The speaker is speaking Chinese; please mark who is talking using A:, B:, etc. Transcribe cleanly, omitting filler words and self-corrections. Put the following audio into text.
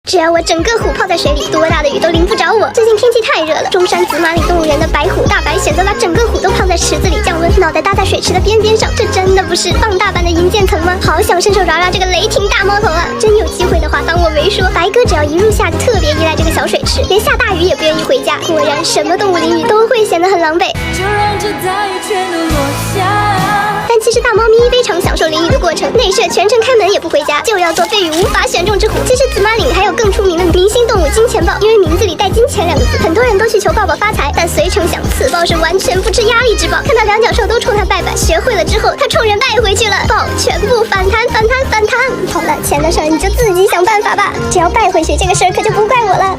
A: 只要我整个虎泡在水里，多大的雨都淋不着我。最近天气太热了，中山紫马岭动物园的白虎大白选择把整个虎都泡在池子里降温，脑袋搭在水池的边边上，这真的不是放大版的银渐层吗？好想伸手抓抓这个雷霆大猫头啊！真有机会的话，当我没说，白哥只要一入夏就特别依赖这个小水池，连下大雨也不愿意回家。果然，什么动物淋雨都会显得很狼狈。
B: 就让这大雨全都落下。
A: 但其实大猫咪非常享受淋雨的过程，内射全程开门也不回家，就要做被雨无法选中之虎。其实紫马岭还有更出名的明星动物金钱豹，因为名字里带金钱2个字，很多人都去求抱抱发财，但随成想此豹是完全不吃压力之豹。看到两脚兽都冲他拜拜，学会了之后，他冲人拜回去了，豹全部反弹。好了，钱的事儿你就自己想办法吧，只要拜回去，这个事儿可就不怪我了。